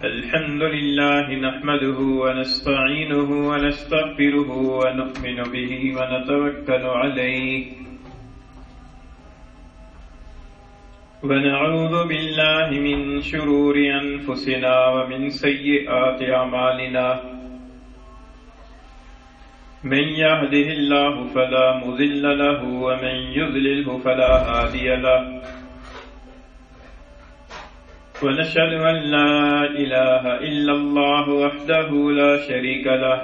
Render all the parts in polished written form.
الحمد لله نحمده ونستعينه ونستغفره ونؤمن به ونتوكل عليه ونعوذ بالله من شرور أنفسنا ومن سيئات أعمالنا من يهده الله فلا مضل له ومن يضلله فلا هادي له ونشهد أن لا إله إلا الله وحده لا شريك له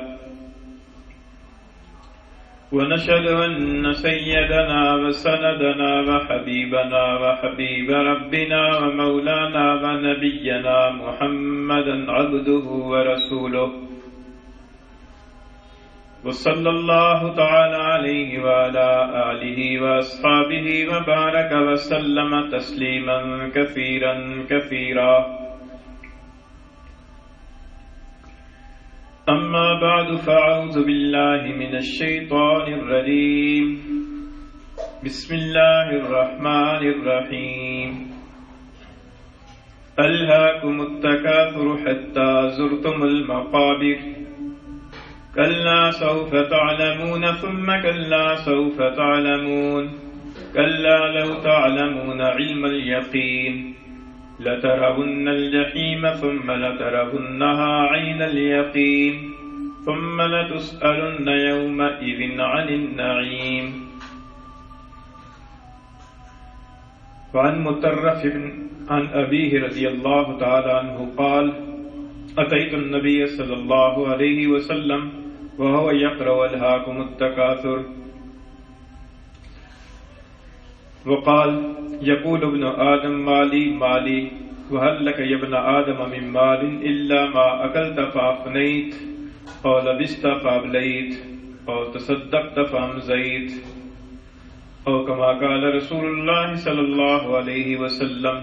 ونشهد أن سيدنا وسندنا وحبيبنا وحبيب ربنا ومولانا ونبينا محمدا عبده ورسوله وصلى الله تعالى عليه وعلى آله وأصحابه وبارك وسلم تسليما كثيرا كثيرا أما بعد فأعوذ بالله من الشيطان الرجيم بسم الله الرحمن الرحيم ألهاكم التكاثر حتى زرتم المقابر كلا سوف تعلمون ثم كلا سوف تعلمون كلا لو تعلمون علم اليقين لترون الجحيم ثم لترونها عين اليقين ثم لتسألن يومئذ عن النعيم. وعن مطرف عن أبيه رضي الله تعالى عنه قال أتيت النبي صلى الله عليه وسلم وهو يقرأ ألهاكم التكاثر وقال يقول ابن آدم مالي مالي وهل لك يا ابن آدم من مال إلا ما أكلت فأفنيت أو لبست فأبليت أو تصدقت فأمزيت أو كما قال رسول الله صلى الله عليه وسلم.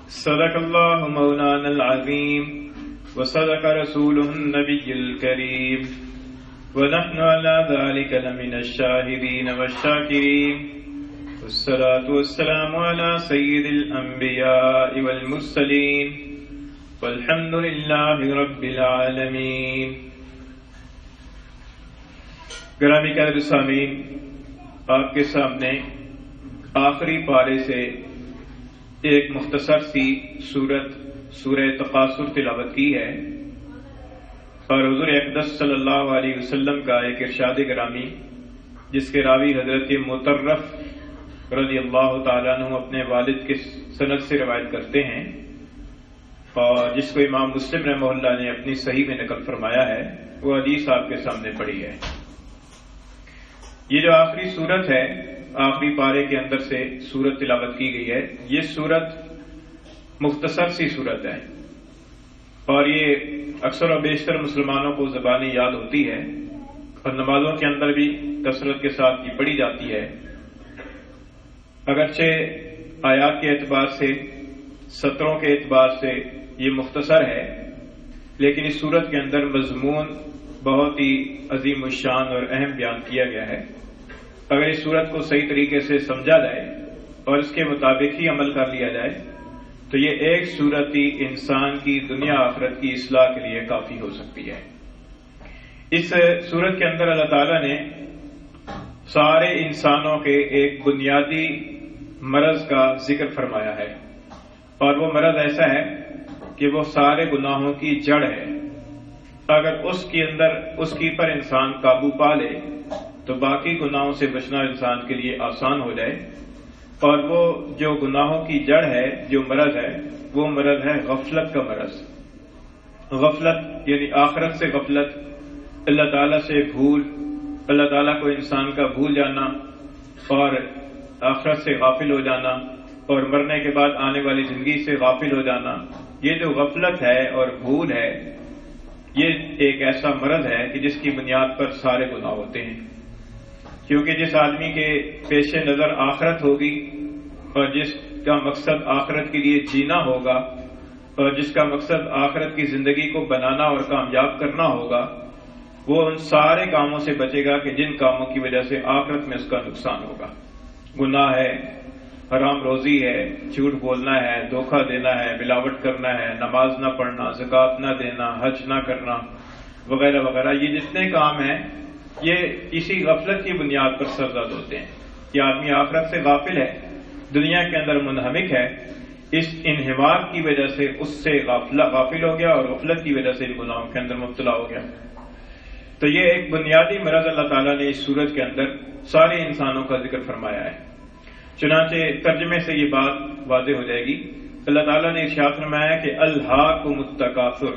صدق الله مولانا العظيم وصدق رسوله النبي الكريم ونحن على ذلك لمن الشاهدين والشاكرين والصلاة والسلام على سيد الأنبياء والمرسلين والحمد لله رب العالمين. گرامی قدر سامعین، آپ کے سامنے آخری پارے سے ایک مختصر سی سورہ تقاصر تلاوت کی ہے، اور حضور اقدس صلی اللہ علیہ وسلم کا ایک ارشاد گرامی جس کے راوی حضرت مطرف رضی اللہ تعالیٰ عنہ اپنے والد کے سند سے روایت کرتے ہیں، اور جس کو امام مسلم رحمہ اللہ نے اپنی صحیح میں نقل فرمایا ہے، وہ حدیث آپ کے سامنے پڑھی ہے. یہ جو آخری سورت ہے، آخری پارے کے اندر سے سورت تلاوت کی گئی ہے. یہ سورت مختصر سی صورت ہے، اور یہ اکثر و بیشتر مسلمانوں کو زبانی یاد ہوتی ہے، اور نمازوں کے اندر بھی کثرت کے ساتھ یہ پڑھی جاتی ہے. اگرچہ آیات کے اعتبار سے، سطروں کے اعتبار سے یہ مختصر ہے، لیکن اس سورت کے اندر مضمون بہت ہی عظیم الشان اور اہم بیان کیا گیا ہے. اگر اس سورت کو صحیح طریقے سے سمجھا جائے اور اس کے مطابق ہی عمل کر لیا جائے تو یہ ایک سورت ہی انسان کی دنیا آخرت کی اصلاح کے لیے کافی ہو سکتی ہے. اس سورت کے اندر اللہ تعالیٰ نے سارے انسانوں کے ایک بنیادی مرض کا ذکر فرمایا ہے، اور وہ مرض ایسا ہے کہ وہ سارے گناہوں کی جڑ ہے. اگر اس کی پر انسان قابو پا لے تو باقی گناہوں سے بچنا انسان کے لیے آسان ہو جائے. اور وہ جو گناہوں کی جڑ ہے، جو مرض ہے، وہ مرض ہے غفلت کا مرض. غفلت یعنی آخرت سے غفلت، اللہ تعالیٰ سے بھول، اللہ تعالیٰ کو انسان کا بھول جانا اور آخرت سے غافل ہو جانا، اور مرنے کے بعد آنے والی زندگی سے غافل ہو جانا. یہ جو غفلت ہے اور بھول ہے، یہ ایک ایسا مرض ہے کہ جس کی بنیاد پر سارے گناہ ہوتے ہیں. کیونکہ جس آدمی کے پیش نظر آخرت ہوگی اور جس کا مقصد آخرت کے لیے جینا ہوگا اور جس کا مقصد آخرت کی زندگی کو بنانا اور کامیاب کرنا ہوگا، وہ ان سارے کاموں سے بچے گا کہ جن کاموں کی وجہ سے آخرت میں اس کا نقصان ہوگا. گناہ ہے، حرام روزی ہے، جھوٹ بولنا ہے، دھوکہ دینا ہے، ملاوٹ کرنا ہے، نماز نہ پڑھنا، زکوٰۃ نہ دینا، حج نہ کرنا وغیرہ وغیرہ، یہ جتنے کام ہیں یہ اسی غفلت کی بنیاد پر سرزد ہوتے ہیں کہ آدمی آخرت سے غافل ہے، دنیا کے اندر منہمک ہے، اس انہماک کی وجہ سے اس سے غافل ہو گیا اور غفلت کی وجہ سے ان گناہوں کے اندر مبتلا ہو گیا۔ تو یہ ایک بنیادی مرض اللہ تعالیٰ نے اس سورت کے اندر سارے انسانوں کا ذکر فرمایا ہے۔ چنانچہ ترجمے سے یہ بات واضح ہو جائے گی۔ اللہ تعالیٰ نے ارشاد فرمایا کہ الہاکم التکاثر،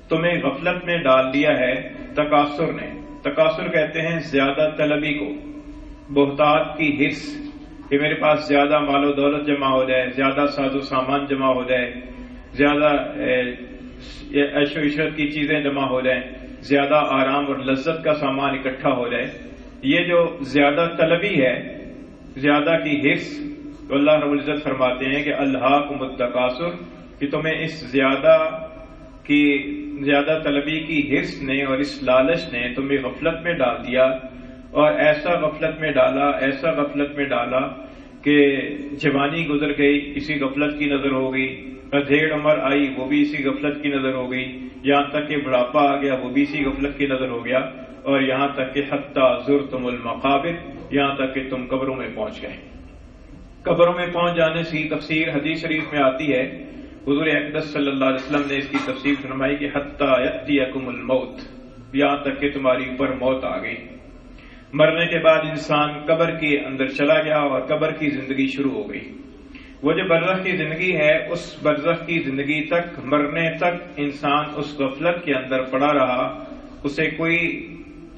تمہیں غفلت میں ڈال دیا ہے تکاثر نے۔ تکاثر کہتے ہیں زیادہ طلبی کو، بہتات کی حرص کہ میرے پاس زیادہ مال و دولت جمع ہو جائے، زیادہ ساز و سامان جمع ہو جائے، زیادہ عیش و عشرت کی چیزیں جمع ہو جائیں، زیادہ آرام اور لذت کا سامان اکٹھا ہو جائے۔ یہ جو زیادہ طلبی ہے، زیادہ کی حرص، تو اللہ رب العزت فرماتے ہیں کہ الہاکم التکاثر، کہ تمہیں اس زیادہ طلبی کی حرص نے اور اس لالچ نے تمہیں غفلت میں ڈال دیا، اور ایسا غفلت میں ڈالا کہ جوانی گزر گئی، اسی غفلت کی نظر ہو گئی، ادھیڑ عمر آئی، وہ بھی اسی غفلت کی نظر ہو گئی، یہاں تک کہ بڑھاپا آ گیا، وہ بھی اسی غفلت کی نظر ہو گیا، اور یہاں تک کہ حتی زرتم المقابر، یہاں تک کہ تم قبروں میں پہنچ گئے۔ قبروں میں پہنچ جانے سے تفسیر حدیث شریف میں آتی ہے، حضور اقدس صلی اللہ علیہ وسلم نے اس کی تفسیر فرمائی کہ حتی یأتیکم الموت، یہاں تک کہ تمہاری اوپر موت آ گئی۔ مرنے کے بعد انسان قبر کے اندر چلا گیا اور قبر کی زندگی شروع ہو گئی۔ وہ جو برزخ کی زندگی ہے، اس برزخ کی زندگی تک، مرنے تک انسان اس غفلت کے اندر پڑا رہا، اسے کوئی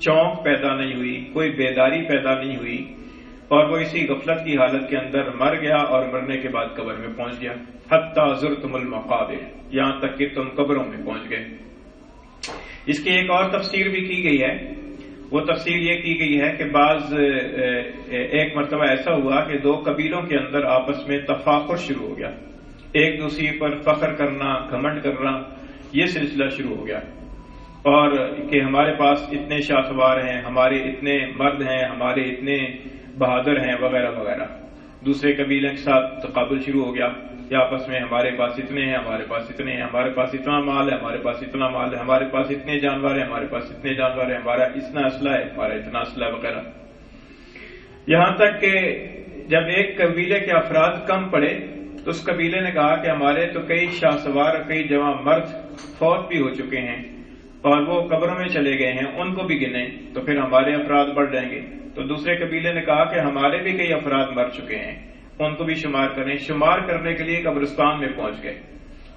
چونک پیدا نہیں ہوئی، کوئی بیداری پیدا نہیں ہوئی، اور وہ اسی غفلت کی حالت کے اندر مر گیا اور مرنے کے بعد قبر میں پہنچ گیا۔ حتی زرتم المقابر، یہاں تک کہ تم قبروں میں پہنچ گئے۔ اس کی ایک اور تفسیر بھی کی گئی ہے، وہ تفسیر یہ کی گئی ہے کہ ایک مرتبہ ایسا ہوا کہ دو قبیلوں کے اندر آپس میں تفاخر شروع ہو گیا، ایک دوسرے پر فخر کرنا، گھمنڈ کرنا، یہ سلسلہ شروع ہو گیا، اور کہ ہمارے پاس اتنے شاہ سوار ہیں، ہمارے اتنے مرد ہیں، ہمارے اتنے بہادر ہیں وغیرہ وغیرہ۔ دوسرے قبیلے کے ساتھ تقابل شروع ہو گیا کہ آپس میں ہمارے پاس اتنے ہیں، ہمارے پاس اتنے ہیں، ہمارے پاس اتنا مال ہے، ہمارے پاس اتنا مال ہے، ہمارے پاس اتنے جانور ہیں، ہمارے پاس اتنے جانور ہیں، ہمارا اتنا اسلحہ ہے، ہمارا اتنا اسلحہ وغیرہ۔ یہاں تک کہ جب ایک قبیلے کے افراد کم پڑے تو اس قبیلے نے کہا کہ ہمارے تو کئی شاہ سوار اور کئی جوان مرد فوت بھی ہو چکے ہیں اور وہ قبروں میں چلے گئے ہیں، ان کو بھی گنیں تو پھر ہمارے افراد بڑھ جائیں گے۔ تو دوسرے قبیلے نے کہا کہ ہمارے بھی کئی افراد مر چکے ہیں، ان کو بھی شمار کریں۔ شمار کرنے کے لیے قبرستان میں پہنچ گئے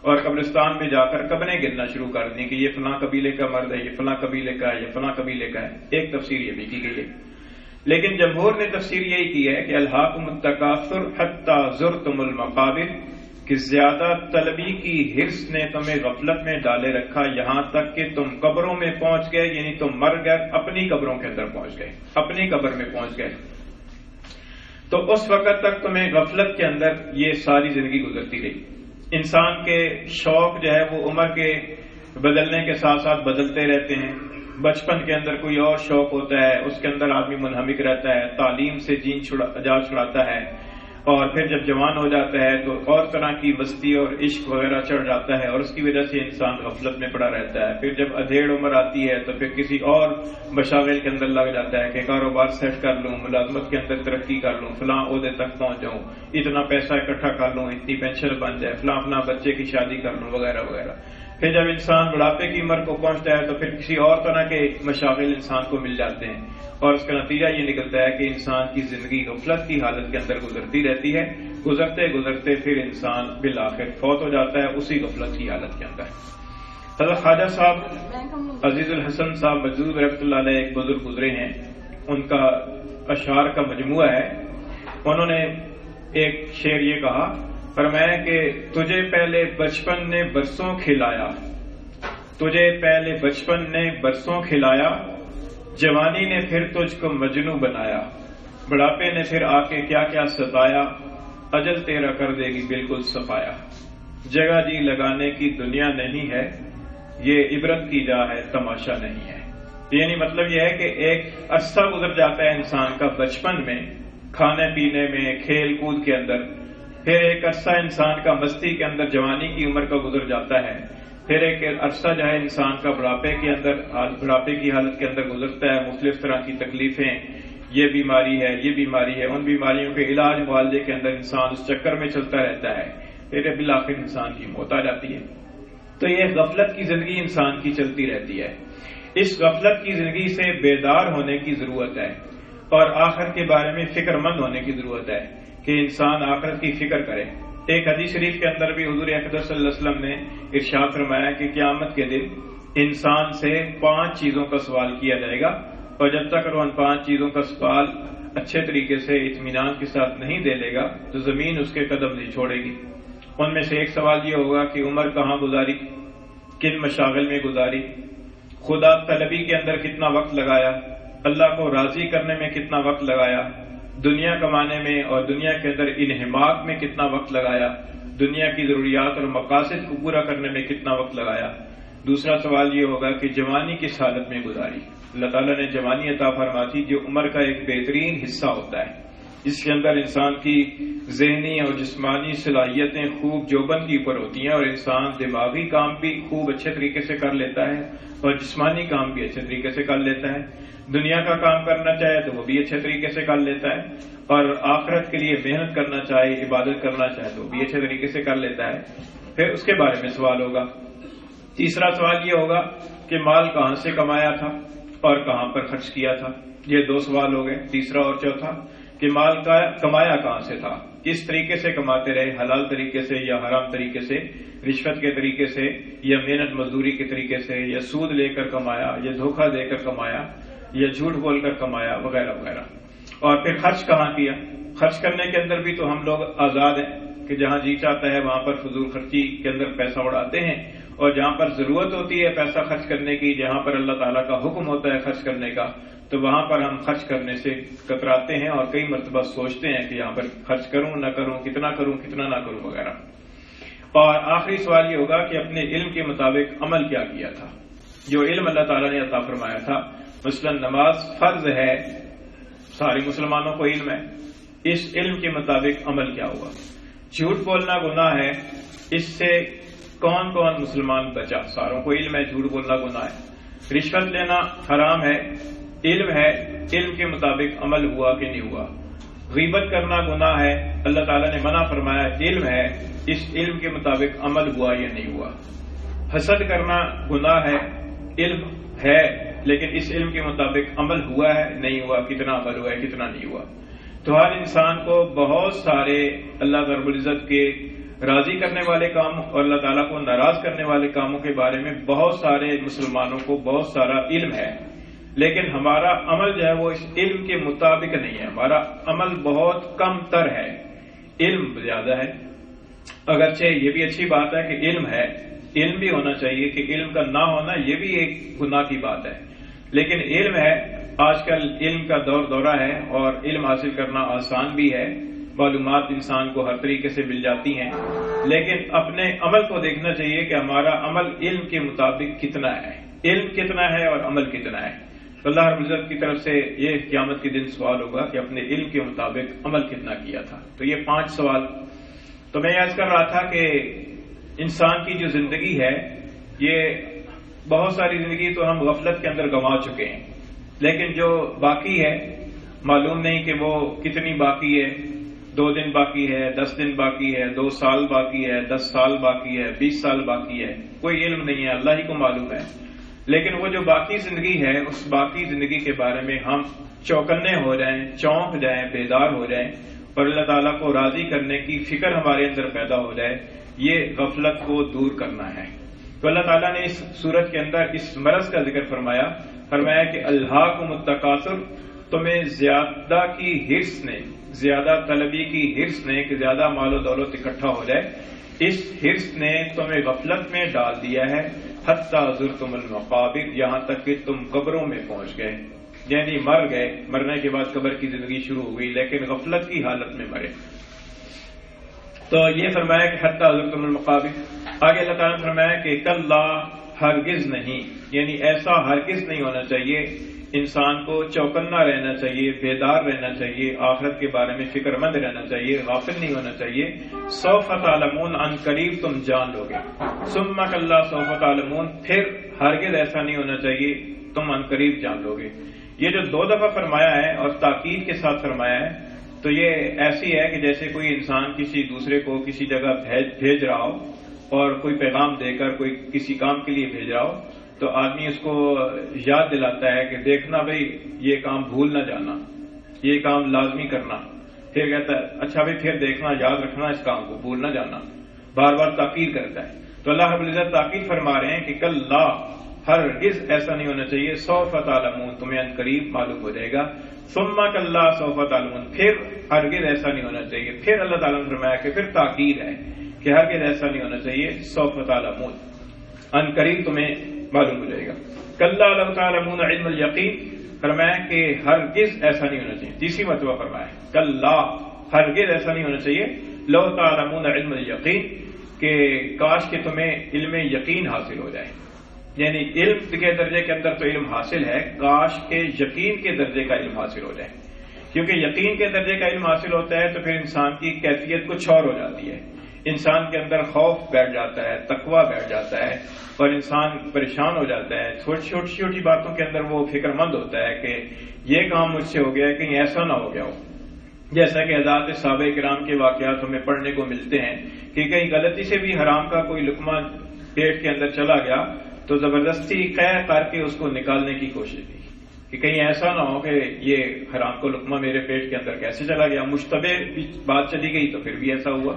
اور قبرستان میں جا کر قبریں گننا شروع کر دیں کہ یہ فلاں قبیلے کا مرد ہے، یہ فلاں قبیلے کا ہے، یہ فلاں قبیلے کا ہے۔ ایک تفسیر یہ بھی کی گئی ہے، لیکن جمہور نے تفسیر یہی کی ہے کہ الہاکم التکاثر حتی زرتم المقابر، کہ زیادہ طلبی کی حرص نے تمہیں غفلت میں ڈالے رکھا، یہاں تک کہ تم قبروں میں پہنچ گئے، یعنی تم مر گئے، اپنی قبروں کے اندر پہنچ گئے، اپنی قبر میں پہنچ گئے۔ تو اس وقت تک تمہیں غفلت کے اندر یہ ساری زندگی گزرتی رہی۔ انسان کے شوق جو ہے وہ عمر کے بدلنے کے ساتھ ساتھ بدلتے رہتے ہیں۔ بچپن کے اندر کوئی اور شوق ہوتا ہے، اس کے اندر آدمی منہمک رہتا ہے، تعلیم سے جان چھڑاتا ہے، اور پھر جب جوان ہو جاتا ہے تو اور طرح کی مستی اور عشق وغیرہ چڑھ جاتا ہے، اور اس کی وجہ سے انسان غفلت میں پڑا رہتا ہے۔ پھر جب ادھیڑ عمر آتی ہے تو پھر کسی اور مشاغل کے اندر لگ جاتا ہے کہ کاروبار سیٹ کر لوں، ملازمت کے اندر ترقی کر لوں، فلاں عہدے تک پہنچ جاؤں، اتنا پیسہ اکٹھا کر لوں، اتنی پینشن بن جائے، فلاں بچے کی شادی کر لوں وغیرہ وغیرہ۔ پھر جب انسان بڑھاپے کی عمر کو پہنچتا ہے تو پھر کسی اور طرح کے مشاغل انسان کو مل جاتے ہیں، اور اس کا نتیجہ یہ نکلتا ہے کہ انسان کی زندگی غفلت کی حالت کے اندر گزرتی رہتی ہے، گزرتے گزرتے پھر انسان بالآخر فوت ہو جاتا ہے اسی غفلت کی حالت کے اندر۔ حضرت خواجہ صاحب عزیز الحسن صاحب مجذوب رحمۃ اللہ علیہ ایک بزرگ گزرے ہیں، ان کا اشعار کا مجموعہ ہے۔ انہوں نے ایک شعر یہ کہا، فرمایا کہ تجھے پہلے بچپن نے برسوں کھلایا، تجھے پہلے بچپن نے برسوں کھلایا، جوانی نے پھر تجھ کو مجنوں بنایا، بڑھاپے نے پھر آ کے کیا کیا ستایا، اجل تیرا کر دے گی بالکل صفایا، جگہ جی لگانے کی دنیا نہیں ہے، یہ عبرت کی جا ہے تماشا نہیں ہے۔ یعنی مطلب یہ ہے کہ ایک عرصہ گزر جاتا ہے انسان کا بچپن میں، کھانے پینے میں، کھیل کود کے اندر، پھر ایک عرصہ انسان کا مستی کے اندر جوانی کی عمر کا گزر جاتا ہے، پھر ایک عرصہ جو ہے انسان کا بڑھاپے کی حالت کے اندر گزرتا ہے، مختلف طرح کی تکلیفیں، یہ بیماری ہے، یہ بیماری ہے، ان بیماریوں کے علاج معالجے کے اندر انسان اس چکر میں چلتا رہتا ہے، پھر بالآخر انسان کی موت آ جاتی ہے۔ تو یہ غفلت کی زندگی انسان کی چلتی رہتی ہے۔ اس غفلت کی زندگی سے بیدار ہونے کی ضرورت ہے اور آخرت کے بارے میں فکر مند ہونے کی ضرورت ہے کہ انسان آخرت کی فکر کرے۔ ایک حدیث شریف کے اندر بھی حضور اقدس صلی اللہ علیہ وسلم نے ارشاد فرمایا کہ قیامت کے دن انسان سے 5 چیزوں کا سوال کیا جائے گا، اور جب تک وہ ان 5 چیزوں کا سوال اچھے طریقے سے اطمینان کے ساتھ نہیں دے لے گا تو زمین اس کے قدم نہیں چھوڑے گی۔ ان میں سے ایک سوال یہ ہوگا کہ عمر کہاں گزاری، کن مشاغل میں گزاری، خدا طلبی کے اندر کتنا وقت لگایا، اللہ کو راضی کرنے میں کتنا وقت لگایا، دنیا کمانے میں اور دنیا کے اندر انہماک میں کتنا وقت لگایا، دنیا کی ضروریات اور مقاصد کو پورا کرنے میں کتنا وقت لگایا۔ دوسرا سوال یہ ہوگا کہ جوانی کس حالت میں گزاری۔ اللہ تعالیٰ نے جوانی عطا فرماتی جو عمر کا ایک بہترین حصہ ہوتا ہے، جس کے اندر انسان کی ذہنی اور جسمانی صلاحیتیں خوب جوبن کی اوپر ہوتی ہیں، اور انسان دماغی کام بھی خوب اچھے طریقے سے کر لیتا ہے اور جسمانی کام بھی اچھے طریقے سے کر لیتا ہے۔ دنیا کا کام کرنا چاہے تو وہ بھی اچھے طریقے سے کر لیتا ہے، اور آخرت کے لیے محنت کرنا چاہے، عبادت کرنا چاہے تو وہ بھی اچھے طریقے سے کر لیتا ہے۔ پھر اس کے بارے میں سوال ہوگا۔ تیسرا سوال یہ ہوگا کہ مال کہاں سے کمایا تھا اور کہاں پر خرچ کیا تھا۔ یہ 2 سوال ہو گئے۔ تیسرا اور چوتھا کہ مال کا کمایا کہاں سے تھا، کس طریقے سے کماتے رہے، حلال طریقے سے یا حرام طریقے سے، رشوت کے طریقے سے یا محنت مزدوری کے طریقے سے، یا سود لے کر کمایا یا دھوکہ دے کر کمایا یا جھوٹ بول کر کمایا، وغیرہ وغیرہ۔ اور پھر خرچ کہاں کیا۔ خرچ کرنے کے اندر بھی تو ہم لوگ آزاد ہیں کہ جہاں جی چاہتا ہے وہاں پر فضول خرچی کے اندر پیسہ اڑاتے ہیں، اور جہاں پر ضرورت ہوتی ہے پیسہ خرچ کرنے کی، جہاں پر اللہ تعالیٰ کا حکم ہوتا ہے خرچ کرنے کا، تو وہاں پر ہم خرچ کرنے سے کتراتے ہیں اور کئی مرتبہ سوچتے ہیں کہ یہاں پر خرچ کروں نہ کروں، کتنا کروں کتنا نہ کروں، وغیرہ۔ اور آخری سوال یہ ہوگا کہ اپنے علم کے مطابق عمل کیا کیا تھا۔ جو علم اللہ تعالیٰ نے عطا فرمایا تھا، مثلا نماز فرض ہے، سارے مسلمانوں کو علم ہے، اس علم کے مطابق عمل کیا ہوا۔ جھوٹ بولنا گناہ ہے، اس سے کون کون مسلمان بچا، ساروں کو علم ہے جھوٹ بولنا گناہ ہے۔ رشوت لینا حرام ہے، علم ہے، علم کے مطابق عمل ہوا کہ نہیں ہوا۔ غیبت کرنا گناہ ہے، اللہ تعالیٰ نے منع فرمایا، علم ہے، اس علم کے مطابق عمل ہوا یا نہیں ہوا۔ حسد کرنا گناہ ہے، علم ہے، لیکن اس علم کے مطابق عمل ہوا ہے نہیں ہوا، کتنا عمل ہوا ہے کتنا نہیں ہوا۔ تو ہر انسان کو بہت سارے اللہ رب العزت کے راضی کرنے والے کام اور اللہ تعالیٰ کو ناراض کرنے والے کاموں کے بارے میں بہت سارے مسلمانوں کو بہت سارا علم ہے، لیکن ہمارا عمل جو ہے وہ اس علم کے مطابق نہیں ہے، ہمارا عمل بہت کم تر ہے، علم زیادہ ہے۔ اگرچہ یہ بھی اچھی بات ہے کہ علم ہے، علم بھی ہونا چاہیے، کہ علم کا نہ ہونا یہ بھی ایک گناہ کی بات ہے، لیکن علم ہے۔ آج کل علم کا دورہ ہے اور علم حاصل کرنا آسان بھی ہے، معلومات انسان کو ہر طریقے سے مل جاتی ہیں، لیکن اپنے عمل کو دیکھنا چاہیے کہ ہمارا عمل علم کے مطابق کتنا ہے، علم کتنا ہے اور عمل کتنا ہے۔ تو اللہ رب العزت کی طرف سے یہ قیامت کے دن سوال ہوگا کہ اپنے علم کے مطابق عمل کتنا کیا تھا۔ تو یہ 5 سوال۔ تو میں عرض کر رہا تھا کہ انسان کی جو زندگی ہے، یہ بہت ساری زندگی تو ہم غفلت کے اندر گنوا چکے ہیں، لیکن جو باقی ہے معلوم نہیں کہ وہ کتنی باقی ہے، 2 دن باقی ہے، 10 دن باقی ہے، 2 سال باقی ہے، 10 سال باقی ہے، 20 سال باقی ہے، کوئی علم نہیں ہے، اللہ ہی کو معلوم ہے۔ لیکن وہ جو باقی زندگی ہے، اس باقی زندگی کے بارے میں ہم چوکنے ہو جائیں، چونک جائیں، بیدار ہو جائیں، اور اللہ تعالیٰ کو راضی کرنے کی فکر ہمارے اندر پیدا ہو جائے، یہ غفلت کو دور کرنا ہے۔ تو اللہ تعالیٰ نے اس سورت کے اندر اس مرض کا ذکر فرمایا کہ الہاکم التکاثر، تمہیں زیادہ کی حرص نے، زیادہ طلبی کی حرص نے کہ زیادہ مال و دولت اکٹھا ہو جائے، اس حرص نے تمہیں غفلت میں ڈال دیا ہے، حتی زرتم المقابر، یہاں تک کہ تم قبروں میں پہنچ گئے، یعنی مر گئے، مرنے کے بعد قبر کی زندگی شروع ہو گئی، لیکن غفلت کی حالت میں مرے۔ تو یہ فرمایا کہ حتی زرتم المقابر۔ آگے اللہ تعالیٰ نے فرمایا کہ کلا، ہرگز نہیں، یعنی ایسا ہرگز نہیں ہونا چاہیے انسان کو چوکنا رہنا چاہیے، بیدار رہنا چاہیے، آخرت کے بارے میں فکر مند رہنا چاہیے، غافل نہیں ہونا چاہیے۔ سوف تعلمون، عن قریب تم جان لو گے، ثم کلا سوف تعلمون، پھر ہرگز ایسا نہیں ہونا چاہیے تم عن قریب جان لو گے۔ یہ جو 2 دفعہ فرمایا ہے اور تاکید کے ساتھ فرمایا ہے، تو یہ ایسی ہے کہ جیسے کوئی انسان کسی دوسرے کو کسی جگہ بھیج رہا ہو اور کوئی پیغام دے کر کوئی کسی کام کے لیے بھیج رہا ہو، تو آدمی اس کو یاد دلاتا ہے کہ دیکھنا بھائی یہ کام بھول نہ جانا، یہ کام لازمی کرنا، پھر کہتا ہے اچھا بھائی پھر دیکھنا، یاد رکھنا اس کام کو، بھول نہ جانا، بار بار تاکید کرتا ہے۔ تو اللہ رب العزت تاکید فرما رہے ہیں کہ کل ہرگز ایسا نہیں ہونا چاہیے، سوف تعلمون، تمہیں ان قریب معلوم ہو جائے گا، ثم کلا سوف تعلمون، پھر ہرگز ایسا نہیں ہونا چاہیے۔ پھر اللہ تعالیٰ نے فرمایا کہ پھر تاکید ہے کہ ہرگز ایسا نہیں ہونا چاہیے، سوف تعلمون، ان قریب تمہیں معلوم ہو جائے گا۔ کلا لو تعلمون علم الیقین، فرمایا کہ ہرگز ایسا نہیں ہونا چاہیے، تیسری مرتبہ فرمایا کلا، ہرگز ایسا نہیں ہونا چاہیے، لو تعلمون علم الیقین، کہ کاش کہ تمہیں علم یقین حاصل ہو جائے، یعنی علم کے درجے کے اندر تو علم حاصل ہے، کاش کے یقین کے درجے کا علم حاصل ہو جائے، کیونکہ یقین کے درجے کا علم حاصل ہوتا ہے تو پھر انسان کی کیفیت کچھ اور ہو جاتی ہے، انسان کے اندر خوف بیٹھ جاتا ہے، تقوی بیٹھ جاتا ہے، اور انسان پریشان ہو جاتا ہے، چھوٹی چھوٹی باتوں کے اندر وہ فکر مند ہوتا ہے کہ یہ کام مجھ سے ہو گیا ہے، کہیں ایسا نہ ہو گیا ہو، جیسا کہ حضرات صحابہ کرام کے واقعات ہمیں پڑھنے کو ملتے ہیں کہ کہیں غلطی سے بھی حرام کا کوئی لقمہ پیٹ کے اندر چلا گیا تو زبردستی قے کر کے اس کو نکالنے کی کوشش کی کہ کہیں ایسا نہ ہو کہ یہ حرام کو لقمہ میرے پیٹ کے اندر کیسے چلا گیا، مشتبہ بات چلی گئی تو پھر بھی ایسا ہوا۔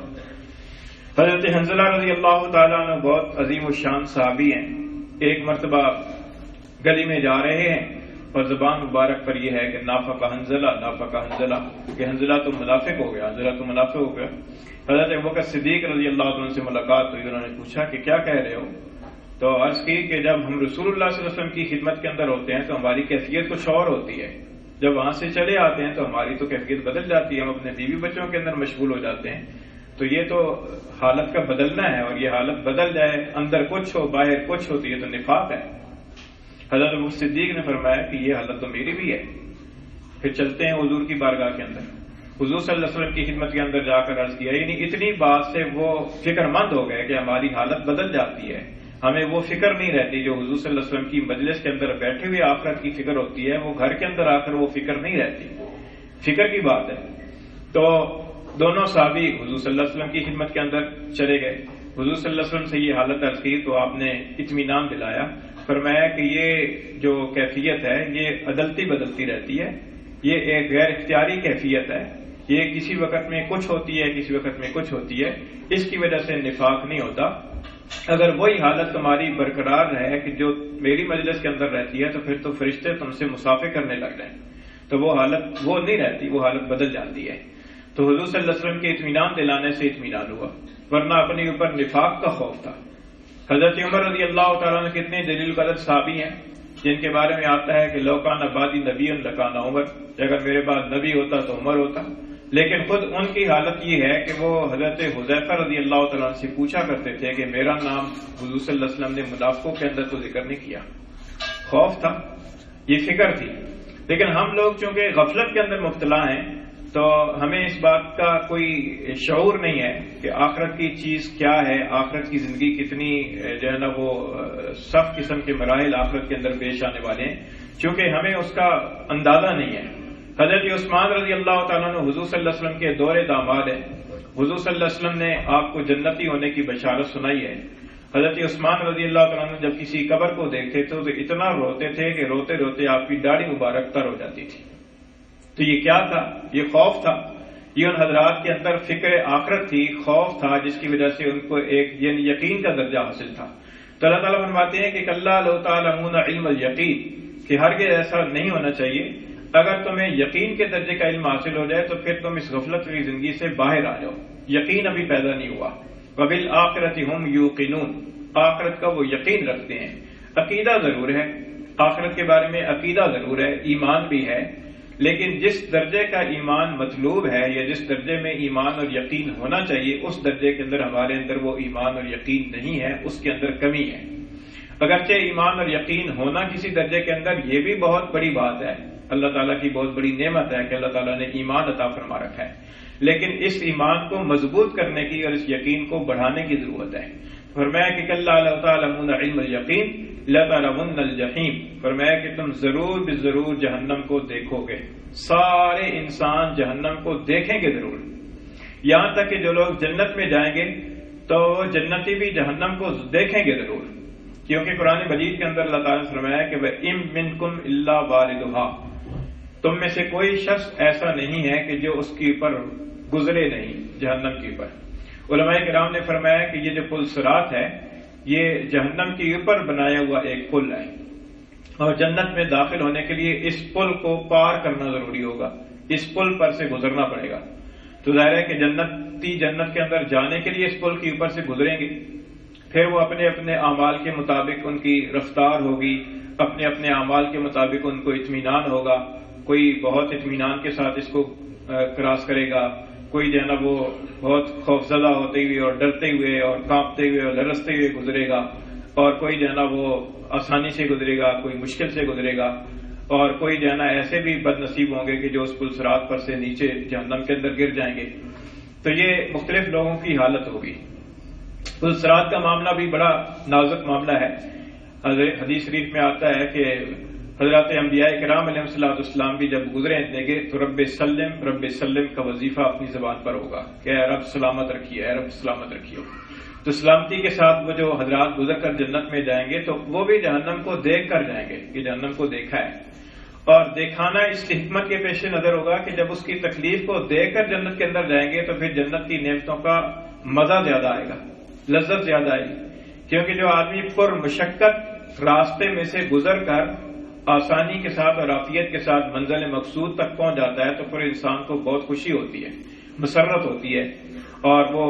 حضرت حنظلہ رضی اللہ تعالیٰ عنہ بہت عظیم الشان صحابی ہیں، ایک مرتبہ گلی میں جا رہے ہیں اور زبان مبارک پر یہ ہے کہ نافق حنظلہ، نافق حنظلہ، کہ حنظلہ تو منافق ہو گیا، حنظلہ تو منافق ہو گیا۔ حضرت ابوبکر صدیق رضی اللہ عنہ سے ملاقات ہوئی، انہوں نے پوچھا کہ کیا کہہ رہے ہو؟ تو عرض کی کہ جب ہم رسول اللہ صلی اللہ علیہ وسلم کی خدمت کے اندر ہوتے ہیں تو ہماری کیفیت کچھ اور ہوتی ہے، جب وہاں سے چلے آتے ہیں تو ہماری تو کیفیت بدل جاتی ہے، ہم اپنے بیوی بچوں کے اندر مشغول ہو جاتے ہیں، تو یہ تو حالت کا بدلنا ہے، اور یہ حالت بدل جائے، اندر کچھ ہو باہر کچھ ہوتی ہے تو نفاق ہے۔ حضرت ابو صدیق نے فرمایا کہ یہ حالت تو میری بھی ہے۔ پھر چلتے ہیں حضور کی بارگاہ کے اندر، حضور صلی اللہ علیہ وسلم کی خدمت کے اندر جا کر عرض کیا، یعنی اتنی بات سے وہ فکر مند ہو گئے کہ ہماری حالت بدل جاتی ہے، ہمیں وہ فکر نہیں رہتی جو حضور صلی اللہ علیہ وسلم کی مجلس کے اندر بیٹھے ہوئے آخرت کی فکر ہوتی ہے، وہ گھر کے اندر آ کر وہ فکر نہیں رہتی، فکر کی بات ہے۔ تو دونوں صحابی حضور صلی اللہ علیہ وسلم کی خدمت کے اندر چلے گئے، حضور صلی اللہ علیہ وسلم سے یہ حالت عرض کی تو آپ نے اطمینان دلایا، فرمایا کہ یہ جو کیفیت ہے یہ عدلتی بدلتی رہتی ہے، یہ ایک غیر اختیاری کیفیت ہے، یہ کسی وقت میں کچھ ہوتی ہے کسی وقت میں کچھ ہوتی ہے، اس کی وجہ سے نفاق نہیں ہوتا۔ اگر وہی حالت تمہاری برقرار رہے کہ جو میری مجلس کے اندر رہتی ہے تو پھر تو فرشتے تم سے مسافے کرنے لگ جائیں، تو وہ حالت وہ نہیں رہتی، وہ حالت بدل جاتی ہے۔ تو حضور صلی اللہ علیہ وسلم کے اطمینان دلانے سے اطمینان ہوا، ورنہ اپنے اوپر نفاق کا خوف تھا۔ حضرت عمر رضی اللہ تعالیٰ نے کتنے جلیل قدر صحابی ہیں جن کے بارے میں آتا ہے کہ لو کان بعدی نبی لکان عمر، اگر میرے بعد نبی ہوتا تو عمر ہوتا، لیکن خود ان کی حالت یہ ہے کہ وہ حضرت حذیفہ رضی اللہ تعالیٰ سے پوچھا کرتے تھے کہ میرا نام حضور صلی اللہ علیہ وسلم نے منافقوں کے اندر تو ذکر نہیں کیا، خوف تھا، یہ فکر تھی۔ لیکن ہم لوگ چونکہ غفلت کے اندر مبتلا ہیں تو ہمیں اس بات کا کوئی شعور نہیں ہے کہ آخرت کی چیز کیا ہے، آخرت کی زندگی کتنی جو ہے نا وہ سخت قسم کے مراحل آخرت کے اندر پیش آنے والے ہیں، چونکہ ہمیں اس کا اندازہ نہیں ہے۔ حضرت عثمان رضی اللہ تعالیٰ نے حضور صلی اللہ علیہ وسلم کے دور داماد ہیں، حضور صلی اللہ علیہ وسلم نے آپ کو جنتی ہونے کی بشارت سنائی ہے۔ حضرت عثمان رضی اللہ تعالیٰ نے جب کسی قبر کو دیکھتے تھے تو اتنا روتے تھے کہ روتے روتے آپ کی داڑھی مبارک تر ہو جاتی تھی۔ تو یہ کیا تھا؟ یہ خوف تھا، یہ ان حضرات کے اندر فکر آخرت تھی، خوف تھا، جس کی وجہ سے ان کو ایک یقین کا درجہ حاصل تھا۔ تو اللہ تعالیٰ فرماتے ہیں کہ کلا لو تعلمون علم الیقین، کہ ہرگز ایسا نہیں ہونا چاہیے، اگر تمہیں یقین کے درجے کا علم حاصل ہو جائے تو پھر تم اس غفلت کی زندگی سے باہر آ جاؤ، یقین ابھی پیدا نہیں ہوا۔ وبالآخرۃ ہم یوقنون، آخرت کا وہ یقین رکھتے ہیں، عقیدہ ضرور ہے، آخرت کے بارے میں عقیدہ ضرور ہے، ایمان بھی ہے، لیکن جس درجے کا ایمان مطلوب ہے یا جس درجے میں ایمان اور یقین ہونا چاہیے اس درجے کے اندر ہمارے اندر وہ ایمان اور یقین نہیں ہے، اس کے اندر کمی ہے۔ اگرچہ ایمان اور یقین ہونا کسی درجے کے اندر یہ بھی بہت بڑی بات ہے، اللہ تعالیٰ کی بہت بڑی نعمت ہے کہ اللہ تعالیٰ نے ایمان عطا فرما رکھا ہے، لیکن اس ایمان کو مضبوط کرنے کی اور اس یقین کو بڑھانے کی ضرورت ہے۔ فرمایا کہ کلا لو تعلمون علم الیقین لترون الجحیم، فرمایا کہ تم ضرور بضرور جہنم کو دیکھو گے، سارے انسان جہنم کو دیکھیں گے ضرور، یہاں تک کہ جو لوگ جنت میں جائیں گے تو جنتی بھی جہنم کو دیکھیں گے ضرور، کیونکہ قرآن مجید کے اندر اللہ تعالیٰ نے فرمایا کہ وَإِن مِّنكُمْ إِلَّا وَارِدُهَا، تم میں سے کوئی شخص ایسا نہیں ہے کہ جو اس کے اوپر گزرے نہیں، جہنم کے اوپر۔ علماء کرام نے فرمایا کہ یہ جو پل صراط ہے یہ جہنم کے اوپر بنایا ہوا ایک پل ہے، اور جنت میں داخل ہونے کے لیے اس پل کو پار کرنا ضروری ہوگا، اس پل پر سے گزرنا پڑے گا۔ تو ظاہر ہے کہ جنتی جنت کے اندر جانے کے لیے اس پل کے اوپر سے گزریں گے، پھر وہ اپنے اپنے اعمال کے مطابق ان کی رفتار ہوگی، اپنے اپنے اعمال کے مطابق ان کو اطمینان ہوگا، کوئی بہت اطمینان کے ساتھ اس کو کراس کرے گا، کوئی جو ہے نا وہ بہت خوفزدہ ہوتے ہوئے اور ڈرتے ہوئے اور کانپتے ہوئے اور لرزتے ہوئے گزرے گا، اور کوئی جو ہے نا وہ آسانی سے گزرے گا، کوئی مشکل سے گزرے گا، اور کوئی جو ہے نا ایسے بھی بد نصیب ہوں گے کہ جو اس پل صراط پر سے نیچے جہنم کے اندر گر جائیں گے۔ تو یہ مختلف لوگوں کی حالت ہوگی۔ پل صراط کا معاملہ بھی بڑا نازک معاملہ ہے، حدیث شریف میں آتا ہے کہ حضرات انبیاء کرام علیہ السلام بھی جب گزرے گے تو رب سلم کا وظیفہ اپنی زبان پر ہوگا کہ اے رب سلامت رکھیے، اے رب سلامت رکھیے۔ تو سلامتی کے ساتھ وہ جو حضرات گزر کر جنت میں جائیں گے تو وہ بھی جہنم کو دیکھ کر جائیں گے کہ جہنم کو دیکھا ہے، اور دکھانا اس حکمت کے پیش نظر ہوگا کہ جب اس کی تکلیف کو دیکھ کر جنت کے اندر جائیں گے تو پھر جنت کی نعمتوں کا مزہ زیادہ آئے گا، لذت زیادہ آئے گی، کیونکہ جو آدمی پر مشقت راستے میں سے گزر کر آسانی کے ساتھ اور عافیت کے ساتھ منزل مقصود تک پہنچ جاتا ہے تو پھر انسان کو بہت خوشی ہوتی ہے، مسرت ہوتی ہے، اور وہ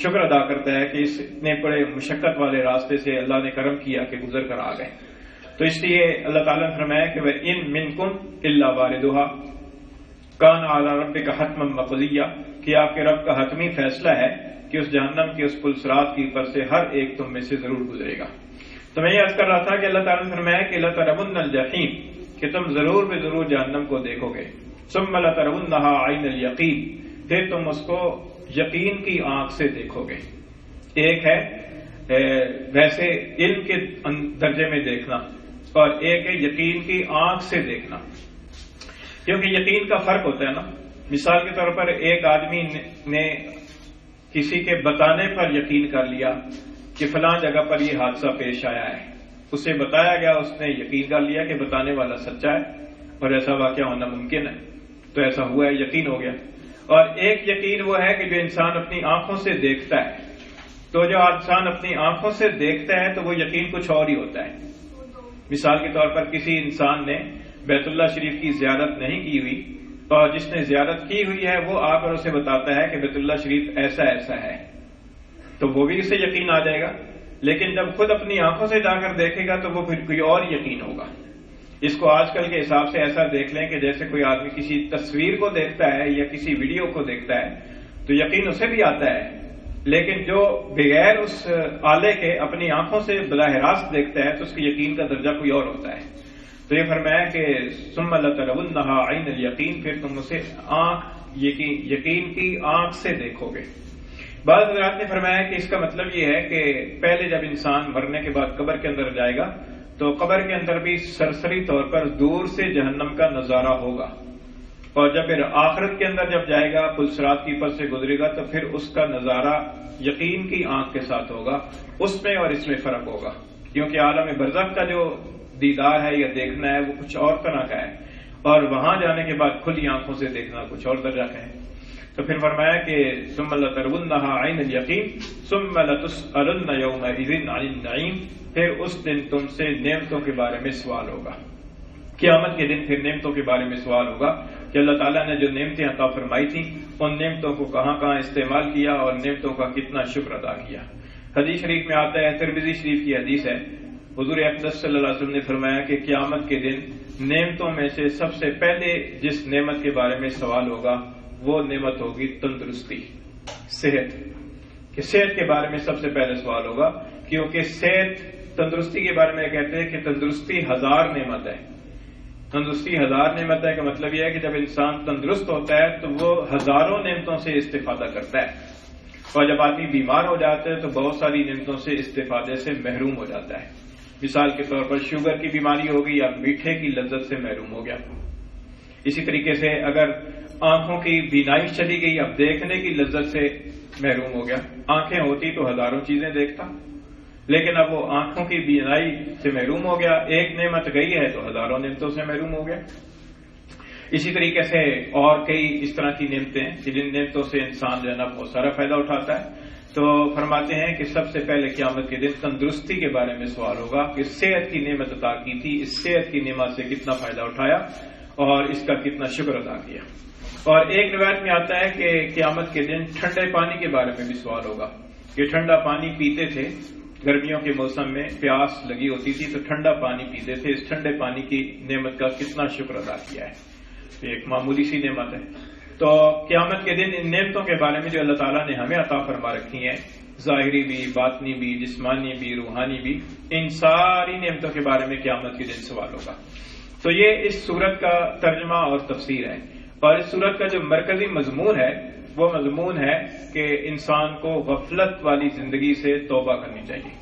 شکر ادا کرتا ہے کہ اس اتنے بڑے مشقت والے راستے سے اللہ نے کرم کیا کہ گزر کر آ گئے۔ تو اس لیے اللہ تعالیٰ نے فرمایا کہ وَإِن مِّنكُمْ إِلَّا وَارِدُهَا كَانَ عَلَىٰ رَبِّكَ حَتْمًا مَّقْضِيًّا، کہ آپ کے رب کا حتمی فیصلہ ہے کہ اس جہنم کے اس پل صراط کی اوپر سے ہر ایک تم میں سے ضرور گزرے گا۔ تو میں یہ عرض کر رہا تھا کہ اللہ تعالیٰ نے فرمایا کہ لَتَرَوُنَّ الْجَحِيمَ، کہ تم ضرور بے ضرور جہنم کو دیکھو گے، ثُمَّ لَتَرَوُنَّهَا عَيْنَ الْيَقِينِ، پھر تم اس کو یقین کی آنکھ سے دیکھو گے۔ ایک ہے ویسے علم کے درجے میں دیکھنا، اور ایک ہے یقین کی آنکھ سے دیکھنا، کیونکہ یقین کا فرق ہوتا ہے نا۔ مثال کے طور پر ایک آدمی نے کسی کے بتانے پر یقین کر لیا کہ فلاں جگہ پر یہ حادثہ پیش آیا ہے، اسے بتایا گیا، اس نے یقین کر لیا کہ بتانے والا سچا ہے اور ایسا واقعہ ہونا ممکن ہے، تو ایسا ہوا ہے، یقین ہو گیا۔ اور ایک یقین وہ ہے کہ جو انسان اپنی آنکھوں سے دیکھتا ہے، تو جو انسان اپنی آنکھوں سے دیکھتا ہے تو وہ یقین کچھ اور ہی ہوتا ہے۔ مثال کے طور پر کسی انسان نے بیت اللہ شریف کی زیارت نہیں کی ہوئی، اور جس نے زیارت کی ہوئی ہے وہ آ کر اسے بتاتا ہے کہ بیت اللہ شریف ایسا ایسا ہے، تو وہ بھی اسے یقین آ جائے گا، لیکن جب خود اپنی آنکھوں سے جا کر دیکھے گا تو وہ پھر کوئی اور یقین ہوگا۔ اس کو آج کل کے حساب سے ایسا دیکھ لیں کہ جیسے کوئی آدمی کسی تصویر کو دیکھتا ہے یا کسی ویڈیو کو دیکھتا ہے تو یقین اسے بھی آتا ہے، لیکن جو بغیر اس آلے کے اپنی آنکھوں سے براہ راست دیکھتا ہے تو اس کے یقین کا درجہ کوئی اور ہوتا ہے۔ تو یہ فرمایا کہ ثم لترونها عین الیقین، پھر تم اسے یقین کی آنکھ سے دیکھو گے۔ بعض حضرات نے فرمایا کہ اس کا مطلب یہ ہے کہ پہلے جب انسان مرنے کے بعد قبر کے اندر جائے گا تو قبر کے اندر بھی سرسری طور پر دور سے جہنم کا نظارہ ہوگا، اور جب پھر آخرت کے اندر جب جائے گا، پل صراط کی پر سے گزرے گا تو پھر اس کا نظارہ یقین کی آنکھ کے ساتھ ہوگا۔ اس میں اور اس میں فرق ہوگا، کیونکہ عالم برزخ کا جو دیدار ہے یا دیکھنا ہے وہ کچھ اور طرح کا ہے، اور وہاں جانے کے بعد کھلی آنکھوں سے دیکھنا کچھ اور درجہ کا ہے۔ تو پھر فرمایا کہ ثم لترونها عین الیقین ثم لتسألن یومئذ عن النعیم، پھر اس دن تم سے نعمتوں کے بارے میں سوال ہوگا۔ قیامت کے دن پھر نعمتوں کے بارے میں سوال ہوگا کہ اللہ تعالیٰ نے جو نعمتیں عطا فرمائی تھیں ان نعمتوں کو کہاں کہاں استعمال کیا اور نعمتوں کا کتنا شکر ادا کیا۔ حدیث شریف میں آتا ہے، ترمذی شریف کی حدیث ہے، حضور اقدس صلی اللہ علیہ وسلم نے فرمایا کہ قیامت کے دن نعمتوں میں سے سب سے پہلے جس نعمت کے بارے میں سوال ہوگا وہ نعمت ہوگی تندرستی، صحت، کہ صحت کے بارے میں سب سے پہلے سوال ہوگا، کیونکہ صحت تندرستی کے بارے میں کہتے ہیں کہ تندرستی 1000 نعمت ہے. تندرستی 1000 نعمت ہے کا مطلب یہ ہے کہ جب انسان تندرست ہوتا ہے تو وہ ہزاروں نعمتوں سے استفادہ کرتا ہے، اور جب آدمی بیمار ہو جاتا ہے تو بہت ساری نعمتوں سے استفادے سے محروم ہو جاتا ہے. مثال کے طور پر شوگر کی بیماری ہوگی یا میٹھے کی لذت سے محروم ہو گیا. اسی طریقے سے اگر آنکھوں کی بینائی چلی گئی، اب دیکھنے کی لذت سے محروم ہو گیا. آنکھیں ہوتی تو ہزاروں چیزیں دیکھتا، لیکن اب وہ آنکھوں کی بینائی سے محروم ہو گیا. ایک نعمت گئی ہے تو ہزاروں نعمتوں سے محروم ہو گیا. اسی طریقے سے اور کئی اس طرح کی نعمتیں کہ جن نعمتوں سے انسان جو ہے نا بہت سارا فائدہ اٹھاتا ہے. تو فرماتے ہیں کہ سب سے پہلے قیامت کے دن تندرستی کے بارے میں سوال ہوگا کہ صحت کی نعمت عطا کی تھی، اس صحت کی نعمت سے کتنا فائدہ اٹھایا اور اس کا کتنا شکر ادا کیا. اور ایک روایت میں آتا ہے کہ قیامت کے دن ٹھنڈے پانی کے بارے میں بھی سوال ہوگا کہ ٹھنڈا پانی پیتے تھے، گرمیوں کے موسم میں پیاس لگی ہوتی تھی تو ٹھنڈا پانی پیتے تھے، اس ٹھنڈے پانی کی نعمت کا کتنا شکر ادا کیا ہے. ایک معمولی سی نعمت ہے. تو قیامت کے دن ان نعمتوں کے بارے میں جو اللہ تعالیٰ نے ہمیں عطا فرما رکھی ہیں، ظاہری بھی، باطنی بھی، جسمانی بھی، روحانی بھی، ان ساری نعمتوں کے بارے میں قیامت کے دن سوال ہوگا. تو یہ اس سورت کا ترجمہ اور تفسیر ہے. اور اس سورت کا جو مرکزی مضمون ہے وہ مضمون ہے کہ انسان کو غفلت والی زندگی سے توبہ کرنی چاہیے،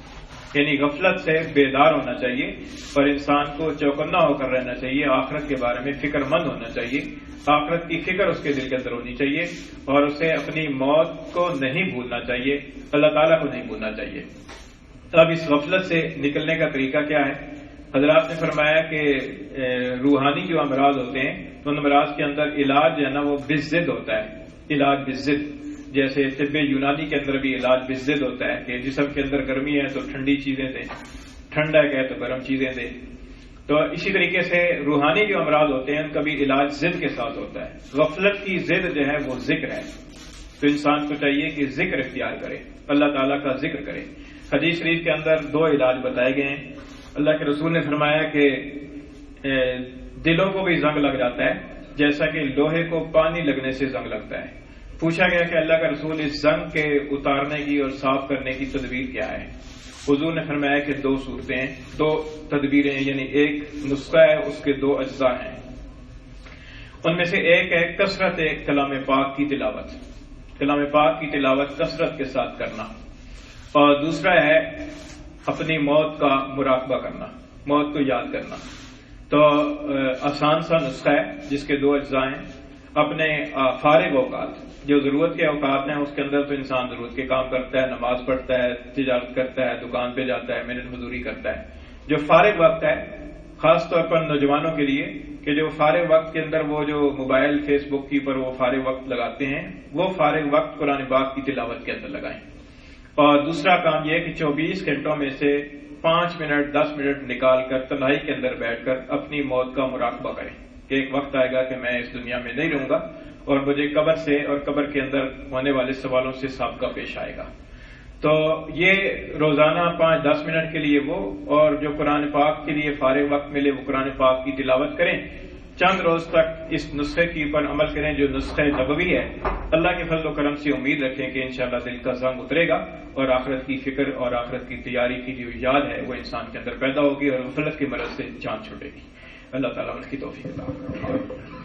یعنی غفلت سے بیدار ہونا چاہیے اور انسان کو چوکنا ہو کر رہنا چاہیے. آخرت کے بارے میں فکر مند ہونا چاہیے، آخرت کی فکر اس کے دل کے اندر ہونی چاہیے اور اسے اپنی موت کو نہیں بھولنا چاہیے، اللہ تعالیٰ کو نہیں بھولنا چاہیے. اب اس غفلت سے نکلنے کا طریقہ کیا ہے؟ حضرات نے فرمایا کہ روحانی جو امراض ہوتے ہیں تو ان امراض کے اندر علاج جو ہے نا وہ بالضد ہوتا ہے، علاج بالضد. جیسے طب یونانی کے اندر بھی علاج بالضد ہوتا ہے کہ جسم کے اندر گرمی ہے تو ٹھنڈی چیزیں دیں، ٹھنڈا ہے تو گرم چیزیں دیں. تو اسی طریقے سے روحانی جو امراض ہوتے ہیں ان کا بھی علاج ضد کے ساتھ ہوتا ہے. غفلت کی ضد جو ہے وہ ذکر ہے، تو انسان کو چاہیے کہ ذکر اختیار کرے، اللہ تعالیٰ کا ذکر کرے. حدیث شریف کے اندر 2 علاج بتائے گئے ہیں. اللہ کے رسول نے فرمایا کہ دلوں کو بھی زنگ لگ جاتا ہے جیسا کہ لوہے کو پانی لگنے سے زنگ لگتا ہے. پوچھا گیا کہ اللہ کا رسول اس زنگ کے اتارنے کی اور صاف کرنے کی تدبیر کیا ہے؟ حضور نے فرمایا کہ 2 صورتیں ہیں، 2 تدبیریں ہیں، یعنی ایک نسخہ ہے، اس کے 2 اجزاء ہیں. ان میں سے ایک ہے کثرت کلام پاک کی تلاوت، کلام پاک کی تلاوت کثرت کے ساتھ کرنا، اور دوسرا ہے اپنی موت کا مراقبہ کرنا، موت کو یاد کرنا. تو آسان سا نسخہ ہے جس کے 2 اجزاء ہیں. اپنے فارغ اوقات جو ضرورت کے اوقات ہیں اس کے اندر تو انسان ضرورت کے کام کرتا ہے، نماز پڑھتا ہے، تجارت کرتا ہے، دکان پہ جاتا ہے، محنت مزدوری کرتا ہے. جو فارغ وقت ہے خاص طور پر نوجوانوں کے لیے کہ جو فارغ وقت کے اندر وہ جو موبائل فیس بک کی پر وہ فارغ وقت لگاتے ہیں، وہ فارغ وقت قرآن پاک کی تلاوت کے اندر لگائیں. اور دوسرا کام یہ کہ 24 گھنٹوں میں سے 5 منٹ 10 منٹ نکال کر تنہائی کے اندر بیٹھ کر اپنی موت کا مراقبہ کریں کہ ایک وقت آئے گا کہ میں اس دنیا میں نہیں رہوں گا اور مجھے قبر سے اور قبر کے اندر ہونے والے سوالوں سے سابقہ پیش آئے گا. تو یہ روزانہ 5-10 منٹ کے لیے وہ، اور جو قرآن پاک کے لیے فارغ وقت ملے وہ قرآن پاک کی تلاوت کریں. چند روز تک اس نسخے کے اوپر عمل کریں جو نسخہ نبوی ہے. اللہ کے فضل و کرم سے امید رکھیں کہ انشاءاللہ دل کا زنگ اترے گا اور آخرت کی فکر اور آخرت کی تیاری کی جو یاد ہے وہ انسان کے اندر پیدا ہوگی اور غفلت کے مرض سے جان چھوٹے گی. اللہ تعالیٰ اس کی توفیق عطا فرمائے.